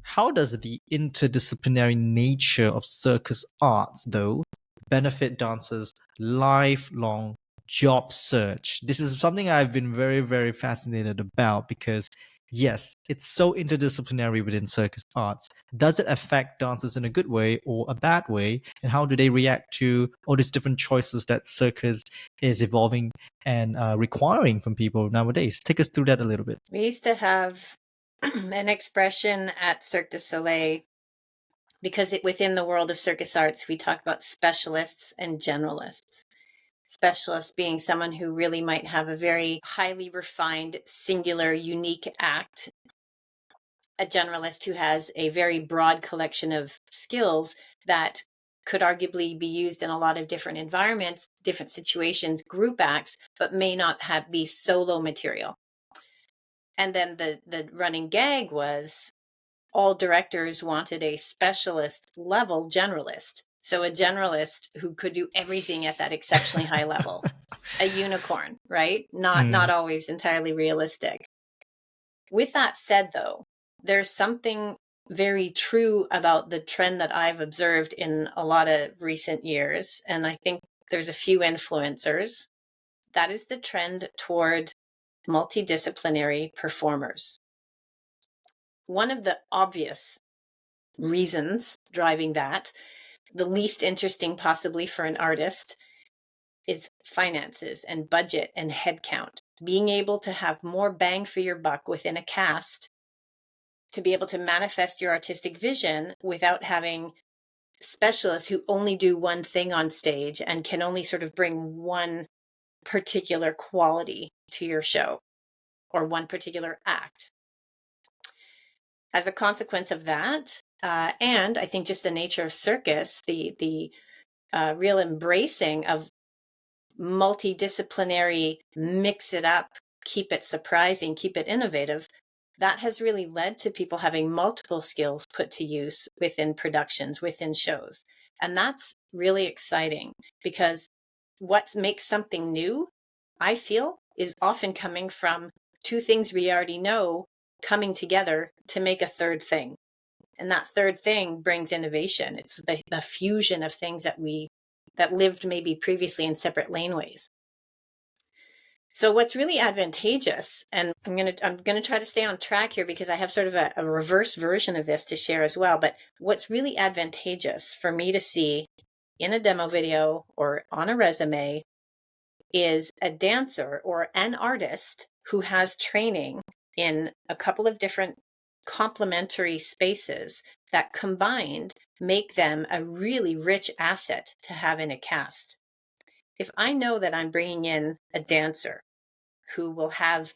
How does the interdisciplinary nature of circus arts, though, benefit dancers' lifelong job search? This is something I've been very, very fascinated about because, yes, it's so interdisciplinary within circus arts. Does it affect dancers in a good way or a bad way? And how do they react to all these different choices that circus is evolving and requiring from people nowadays? Take us through that a little bit. We used to have an expression at Cirque du Soleil because within the world of circus arts, we talk about specialists and generalists. Specialist being someone who really might have a very highly refined, singular, unique act. A generalist who has a very broad collection of skills that could arguably be used in a lot of different environments, different situations, group acts, but may not be solo material. And then the running gag was all directors wanted a specialist level generalist. So a generalist who could do everything at that exceptionally high level. A unicorn, right? Not always entirely realistic. With that said, though, there's something very true about the trend that I've observed in a lot of recent years. And I think there's a few influencers. That is the trend toward multidisciplinary performers. One of the obvious reasons driving that, the least interesting possibly for an artist, is finances and budget and headcount. Being able to have more bang for your buck within a cast, to be able to manifest your artistic vision without having specialists who only do one thing on stage and can only sort of bring one particular quality to your show or one particular act. As a consequence of that, and I think just the nature of circus, the real embracing of multidisciplinary, mix it up, keep it surprising, keep it innovative, that has really led to people having multiple skills put to use within productions, within shows. And that's really exciting because what makes something new, I feel, is often coming from two things we already know coming together to make a third thing. And that third thing brings innovation. It's the fusion of things that lived maybe previously in separate laneways. So what's really advantageous, and I'm gonna try to stay on track here because I have sort of a reverse version of this to share as well. But what's really advantageous for me to see in a demo video or on a resume is a dancer or an artist who has training in a couple of different complementary spaces that combined make them a really rich asset to have in a cast. If I know that I'm bringing in a dancer who will have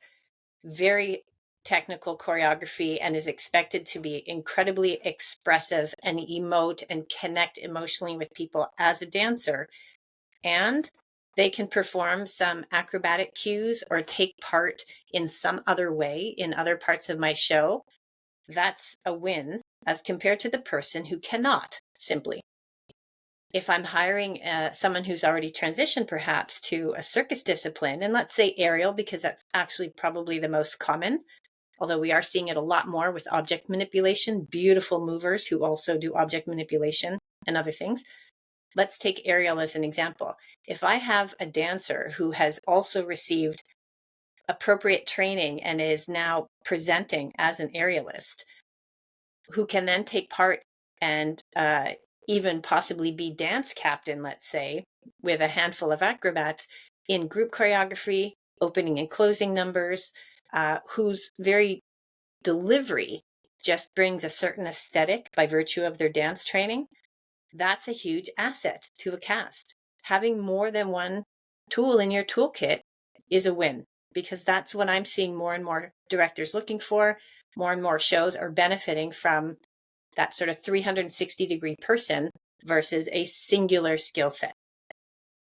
very technical choreography and is expected to be incredibly expressive and emote and connect emotionally with people as a dancer, and they can perform some acrobatic cues or take part in some other way in other parts of my show, that's a win as compared to the person who cannot simply. If I'm hiring someone who's already transitioned perhaps to a circus discipline, and let's say aerial, because that's actually probably the most common, although we are seeing it a lot more with object manipulation, beautiful movers who also do object manipulation and other things. Let's take aerial as an example. If I have a dancer who has also received appropriate training and is now presenting as an aerialist, who can then take part and even possibly be dance captain, let's say, with a handful of acrobats in group choreography, opening and closing numbers, whose very delivery just brings a certain aesthetic by virtue of their dance training, that's a huge asset to a cast. Having more than one tool in your toolkit is a win, because that's what I'm seeing more and more directors looking for. More and more shows are benefiting from that sort of 360-degree person versus a singular skill set.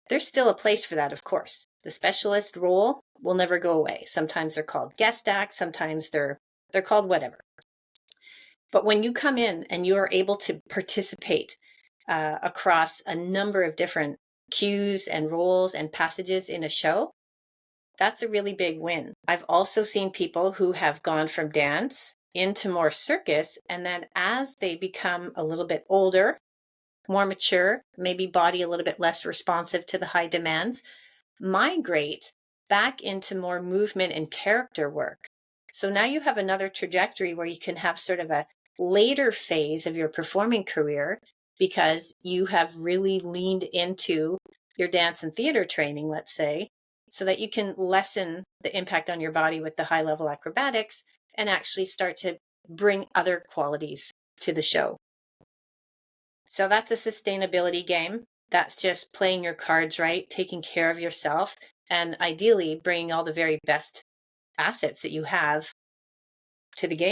There's still a place for that, of course. The specialist role will never go away. Sometimes they're called guest acts, sometimes they're called whatever. But when you come in and you are able to participate across a number of different cues and roles and passages in a show, that's a really big win. I've also seen people who have gone from dance into more circus. And then as they become a little bit older, more mature, maybe body a little bit less responsive to the high demands, migrate back into more movement and character work. So now you have another trajectory where you can have sort of a later phase of your performing career because you have really leaned into your dance and theater training, let's say, so that you can lessen the impact on your body with the high level acrobatics and actually start to bring other qualities to the show. So that's a sustainability game. That's just playing your cards right, taking care of yourself, and ideally bringing all the very best assets that you have to the game.